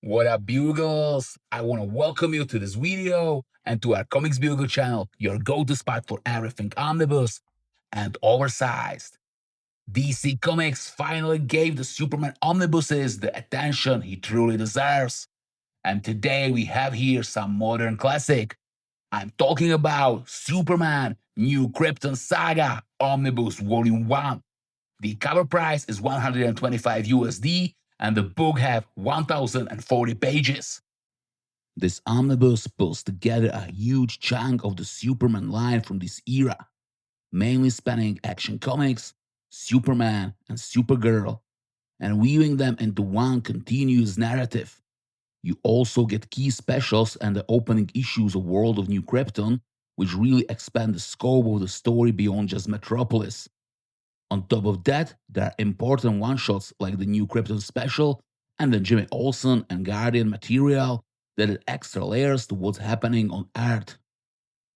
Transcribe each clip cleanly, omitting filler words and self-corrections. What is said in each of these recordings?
What up, Bugles? I want to welcome you to this video and to our Comics Bugle channel, your go-to spot for everything omnibus and oversized. DC Comics finally gave the Superman omnibuses the attention he truly deserves. And today we have here some modern classic. I'm talking about Superman New Krypton Saga Omnibus Volume 1. The cover price is 125 USD and the book have 1040 pages. This omnibus pulls together a huge chunk of the Superman line from this era, mainly spanning Action Comics, Superman, and Supergirl, and weaving them into one continuous narrative. You also get key specials and the opening issues of World of New Krypton, which really expand the scope of the story beyond just Metropolis. On top of that, there are important one-shots like the New Krypton special and the Jimmy Olsen and Guardian material that add extra layers to what's happening on Earth.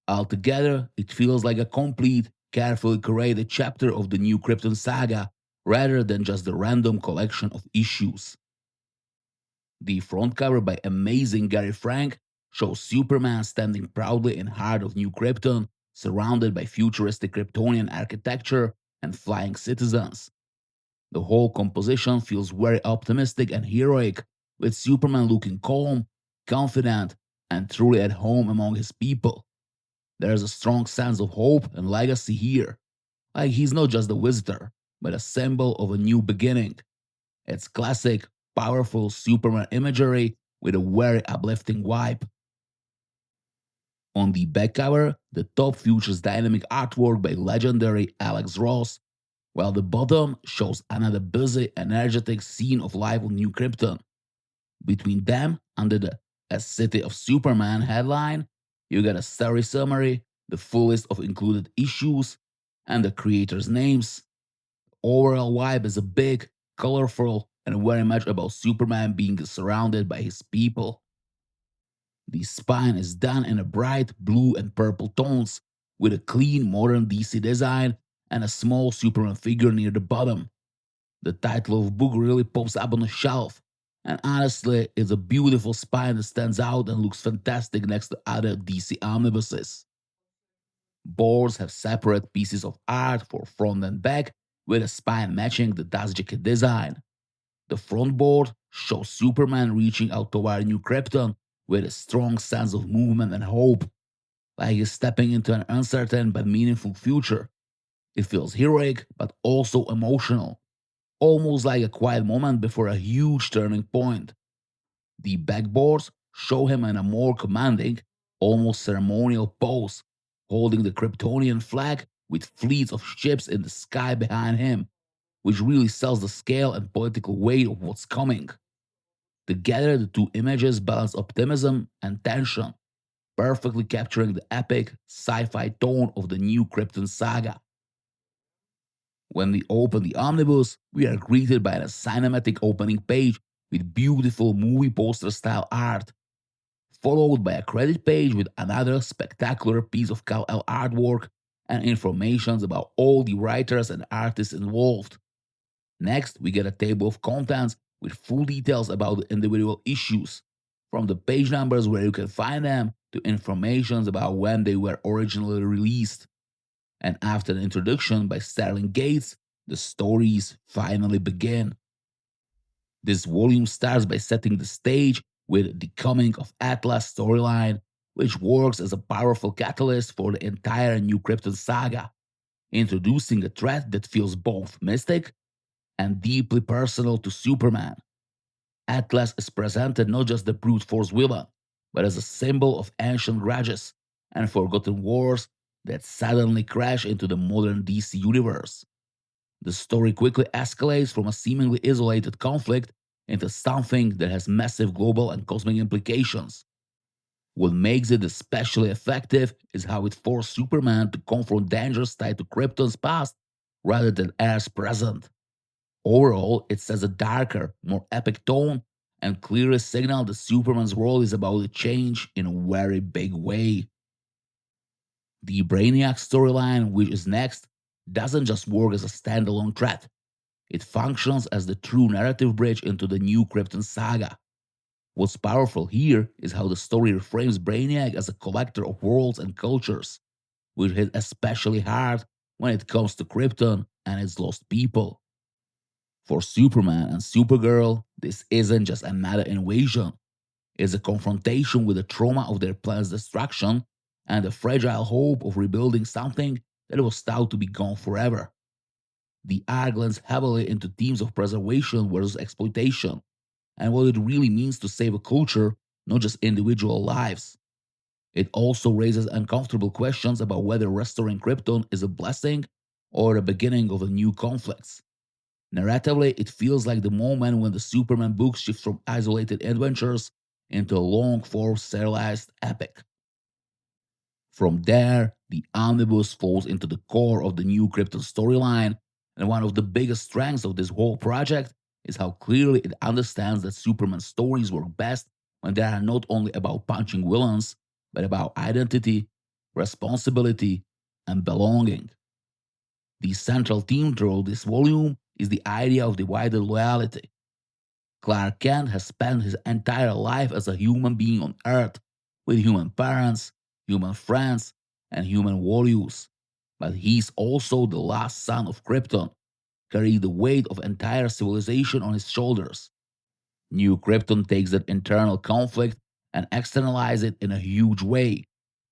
Altogether, it feels like a complete, carefully curated chapter of the New Krypton saga rather than just a random collection of issues. The front cover by amazing Gary Frank shows Superman standing proudly in heart of New Krypton, surrounded by futuristic Kryptonian architecture and flying citizens. The whole composition feels very optimistic and heroic, with Superman looking calm, confident, and truly at home among his people. There's a strong sense of hope and legacy here, like he's not just a visitor, but a symbol of a new beginning. It's classic, powerful Superman imagery with a very uplifting vibe. On the back cover, the top features dynamic artwork by legendary Alex Ross, while the bottom shows another busy, energetic scene of life on New Krypton. Between them, under the A City of Superman headline, you get a story summary, the full list of included issues, and the creators' names. Overall vibe is a big, colorful, and very much about Superman being surrounded by his people. The spine is done in a bright blue and purple tones, with a clean modern DC design and a small Superman figure near the bottom. The title of book really pops up on the shelf, and honestly, it's a beautiful spine that stands out and looks fantastic next to other DC omnibuses. Boards have separate pieces of art for front and back, with a spine matching the dust jacket design. The front board shows Superman reaching out toward New Krypton with a strong sense of movement and hope, like he's stepping into an uncertain but meaningful future. It feels heroic but also emotional, almost like a quiet moment before a huge turning point. The backboards show him in a more commanding, almost ceremonial pose, holding the Kryptonian flag with fleets of ships in the sky behind him, which really sells the scale and political weight of what's coming. Together, the two images balance optimism and tension, perfectly capturing the epic sci fi tone of the new Krypton saga. When we open the omnibus, we are greeted by a cinematic opening page with beautiful movie poster style art, followed by a credit page with another spectacular piece of Kal-El artwork and information about all the writers and artists involved. Next, we get a table of contents with full details about the individual issues, from the page numbers where you can find them to information about when they were originally released. And after the introduction by Sterling Gates, the stories finally begin. This volume starts by setting the stage with the coming of Atlas storyline, which works as a powerful catalyst for the entire New Krypton saga, introducing a threat that feels both mystic and deeply personal to Superman. Atlas is presented not just the brute force villain, but as a symbol of ancient grudges and forgotten wars that suddenly crash into the modern DC universe. The story quickly escalates from a seemingly isolated conflict into something that has massive global and cosmic implications. What makes it especially effective is how it forced Superman to confront dangers tied to Krypton's past rather than Earth's present. Overall, it sets a darker, more epic tone and clearly signals that Superman's world is about to change in a very big way. The Brainiac storyline, which is next, doesn't just work as a standalone threat. It functions as the true narrative bridge into the new Krypton saga. What's powerful here is how the story reframes Brainiac as a collector of worlds and cultures, which hit especially hard when it comes to Krypton and its lost people. For Superman and Supergirl, this isn't just a meta invasion, it's a confrontation with the trauma of their planet's destruction and the fragile hope of rebuilding something that was thought to be gone forever. The arc lends heavily into themes of preservation versus exploitation and what it really means to save a culture, not just individual lives. It also raises uncomfortable questions about whether restoring Krypton is a blessing or the beginning of a new conflicts. Narratively, it feels like the moment when the Superman books shift from isolated adventures into a long form serialized epic. From there, the omnibus falls into the core of the new Krypton storyline, and one of the biggest strengths of this whole project is how clearly it understands that Superman's stories work best when they are not only about punching villains, but about identity, responsibility, and belonging. The central theme throughout this volume is the idea of divided loyalty. Clark Kent has spent his entire life as a human being on Earth, with human parents, human friends, and human values. But he's also the last son of Krypton, carrying the weight of entire civilization on his shoulders. New Krypton takes that internal conflict and externalizes it in a huge way,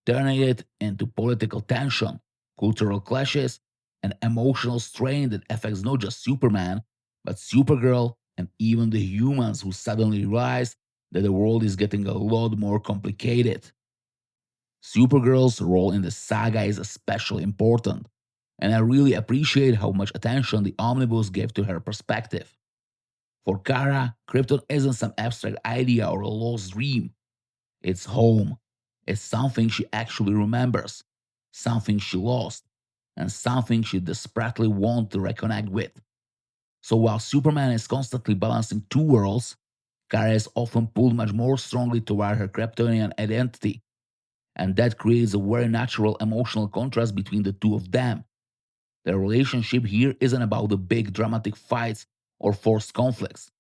turning it into political tension, cultural clashes, and emotional strain that affects not just Superman, but Supergirl and even the humans who suddenly realize that the world is getting a lot more complicated. Supergirl's role in the saga is especially important, and I really appreciate how much attention the omnibus gave to her perspective. For Kara, Krypton isn't some abstract idea or a lost dream. It's home. It's something she actually remembers, something she lost, and something she desperately wants to reconnect with. So while Superman is constantly balancing two worlds, Kara is often pulled much more strongly toward her Kryptonian identity, and that creates a very natural emotional contrast between the two of them. Their relationship here isn't about the big dramatic fights or forced conflicts.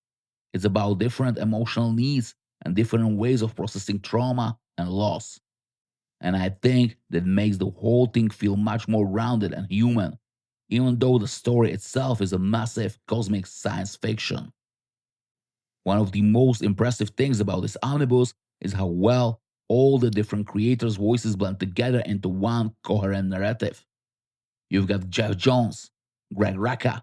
It's about different emotional needs and different ways of processing trauma and loss. And I think that makes the whole thing feel much more rounded and human, even though the story itself is a massive cosmic science fiction. One of the most impressive things about this omnibus is how well all the different creators' voices blend together into one coherent narrative. You've got Jeff Jones, Greg Rucka,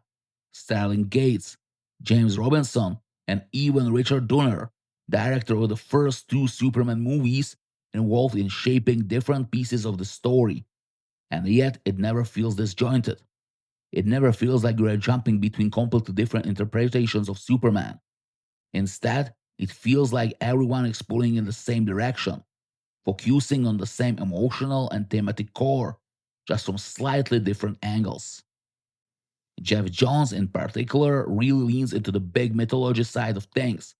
Sterling Gates, James Robinson, and even Richard Donner, director of the first two Superman movies, involved in shaping different pieces of the story. And yet, it never feels disjointed. It never feels like you're jumping between completely different interpretations of Superman. Instead, it feels like everyone is pulling in the same direction, focusing on the same emotional and thematic core, just from slightly different angles. Jeff Johns, in particular, really leans into the big mythology side of things.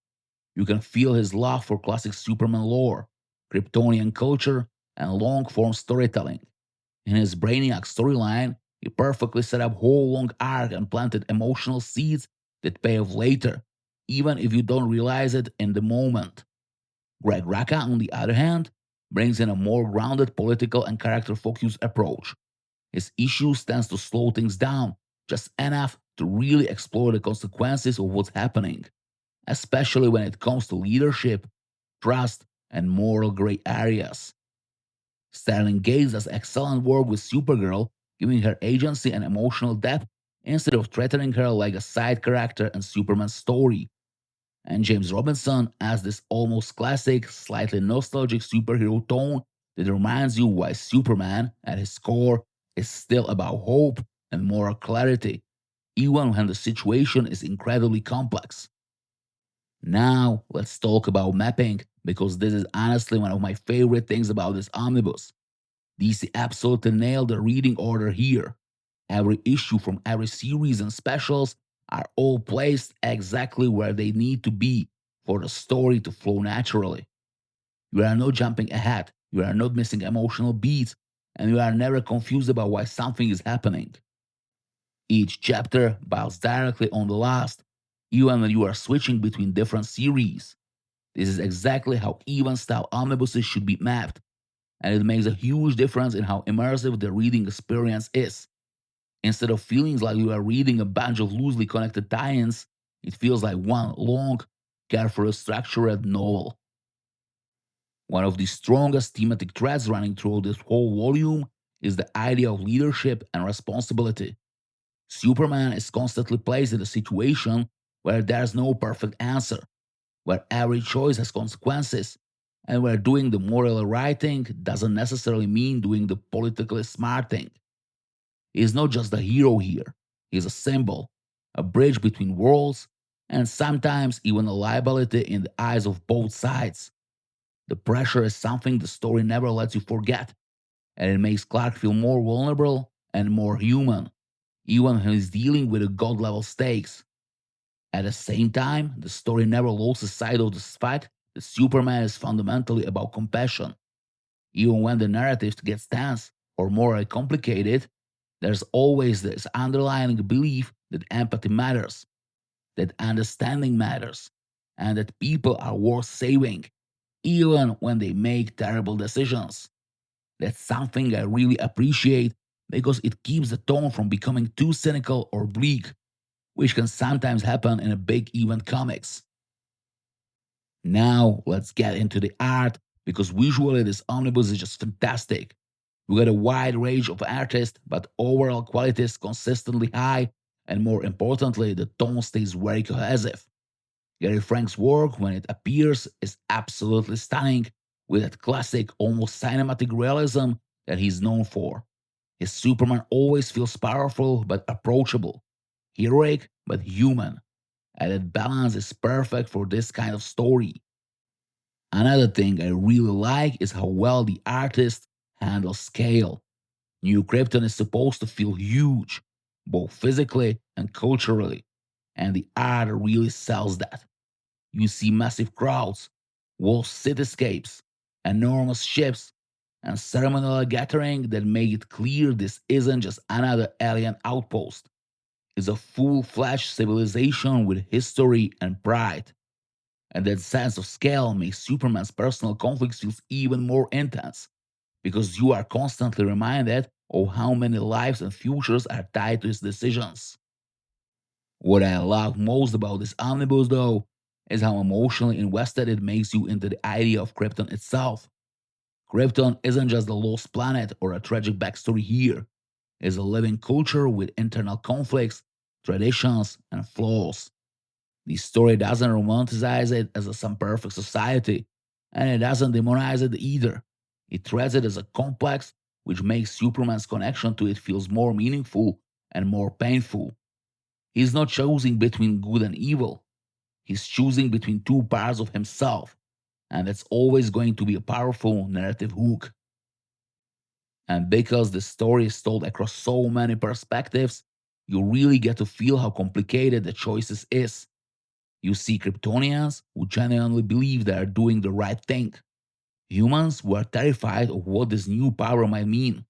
You can feel his love for classic Superman lore, Kryptonian culture, and long form storytelling. In his Brainiac storyline, he perfectly set up whole long arc and planted emotional seeds that pay off later, even if you don't realize it in the moment. Greg Rucka, on the other hand, brings in a more grounded political and character focused approach. His issues tends to slow things down just enough to really explore the consequences of what's happening, especially when it comes to leadership, trust, and moral gray areas. Sterling Gates does excellent work with Supergirl, giving her agency and emotional depth instead of treating her like a side character in Superman's story. And James Robinson adds this almost classic, slightly nostalgic superhero tone that reminds you why Superman, at his core, is still about hope and moral clarity, even when the situation is incredibly complex. Now, let's talk about mapping, because this is honestly one of my favorite things about this omnibus. DC absolutely nailed the reading order here. Every issue from every series and specials are all placed exactly where they need to be for the story to flow naturally. You are not jumping ahead, you are not missing emotional beats, and you are never confused about why something is happening. Each chapter builds directly on the last, even when you are switching between different series. This is exactly how even style omnibuses should be mapped, and it makes a huge difference in how immersive the reading experience is. Instead of feeling like you are reading a bunch of loosely connected tie ins, it feels like one long, carefully structured novel. One of the strongest thematic threads running through this whole volume is the idea of leadership and responsibility. Superman is constantly placed in a situation where there's no perfect answer, where every choice has consequences, and where doing the morally right thing doesn't necessarily mean doing the politically smart thing. He's not just a hero here, he's a symbol, a bridge between worlds, and sometimes even a liability in the eyes of both sides. The pressure is something the story never lets you forget, and it makes Clark feel more vulnerable and more human, even when he's dealing with the god level stakes. At the same time, the story never loses sight of the fact that Superman is fundamentally about compassion. Even when the narrative gets tense or more complicated, there's always this underlying belief that empathy matters, that understanding matters, and that people are worth saving, even when they make terrible decisions. That's something I really appreciate because it keeps the tone from becoming too cynical or bleak, which can sometimes happen in a big event comics. Now, let's get into the art because visually this omnibus is just fantastic. We got a wide range of artists, but overall quality is consistently high, and more importantly, the tone stays very cohesive. Gary Frank's work, when it appears, is absolutely stunning, with that classic, almost cinematic realism that he's known for. His Superman always feels powerful but approachable, heroic but human, and that balance is perfect for this kind of story. Another thing I really like is how well the artist handles scale. New Krypton is supposed to feel huge, both physically and culturally, and the art really sells that. You see massive crowds, whole cityscapes, enormous ships, and ceremonial gathering that make it clear this isn't just another alien outpost. It's a full-fledged civilization with history and pride. And that sense of scale makes Superman's personal conflicts feel even more intense because you are constantly reminded of how many lives and futures are tied to his decisions. What I love most about this omnibus, though, is how emotionally invested it makes you into the idea of Krypton itself. Krypton isn't just a lost planet or a tragic backstory here, it's a living culture with internal conflicts, traditions, and flaws. The story doesn't romanticize it as some perfect society, and it doesn't demonize it either. It treats it as a complex, which makes Superman's connection to it feels more meaningful and more painful. He's not choosing between good and evil. He's choosing between two parts of himself, and that's always going to be a powerful narrative hook. And because the story is told across so many perspectives, you really get to feel how complicated the choices is. You see Kryptonians who genuinely believe they are doing the right thing, humans who are terrified of what this new power might mean,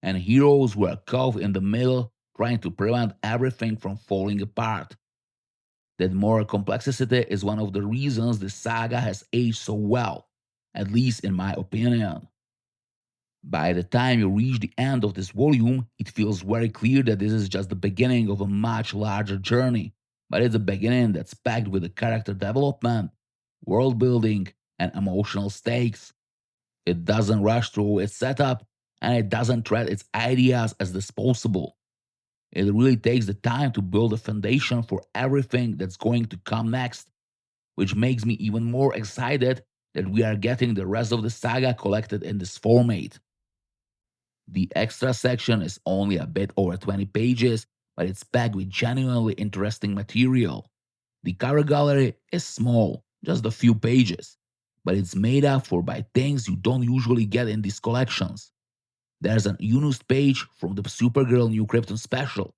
and heroes who are caught in the middle trying to prevent everything from falling apart. That moral complexity is one of the reasons the saga has aged so well, at least in my opinion. By the time you reach the end of this volume, it feels very clear that this is just the beginning of a much larger journey, but it's a beginning that's packed with the character development, world building, and emotional stakes. It doesn't rush through its setup, and it doesn't treat its ideas as disposable. It really takes the time to build a foundation for everything that's going to come next, which makes me even more excited that we are getting the rest of the saga collected in this format. The extra section is only a bit over 20 pages, but it's packed with genuinely interesting material. The cover gallery is small, just a few pages, but it's made up for by things you don't usually get in these collections. There's an unused page from the Supergirl New Krypton special,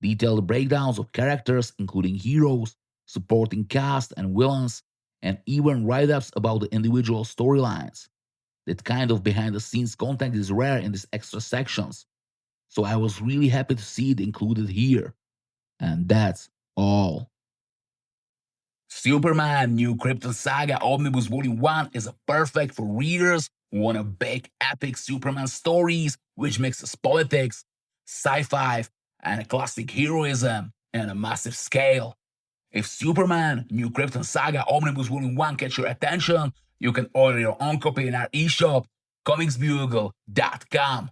detailed breakdowns of characters, including heroes, supporting cast and villains, and even write ups about the individual storylines. That kind of behind the scenes content is rare in these extra sections, so I was really happy to see it included here. And that's all. Superman New Krypton Saga Omnibus Volume 1 is perfect for readers who want a big, epic Superman stories which mixes politics, sci-fi, and classic heroism on a massive scale. If Superman New Krypton Saga Omnibus Volume 1 catch your attention, you can order your own copy in our eShop, comicsbugle.com,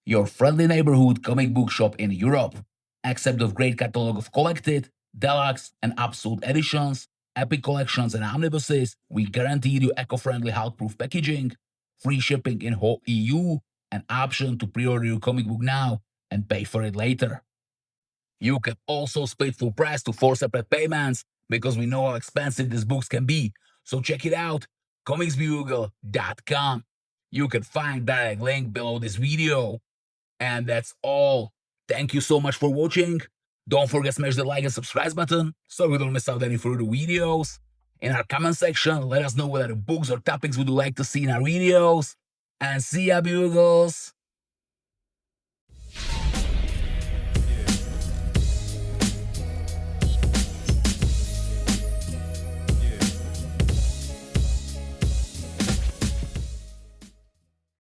your friendly neighborhood comic book shop in Europe. Accept of great catalog of collected, deluxe, and absolute editions, epic collections and omnibuses, we guarantee you eco-friendly Hulkproof packaging, free shipping in whole EU, an option to pre-order your comic book now and pay for it later. You can also split full price to 4 separate payments because we know how expensive these books can be. So check it out, comicsbugle.com. You can find direct link below this video. And that's all. Thank you so much for watching. Don't forget to smash the like and subscribe button so you don't miss out any further videos. In our comment section, let us know what other books or topics would you like to see in our videos. And see ya, Bugles!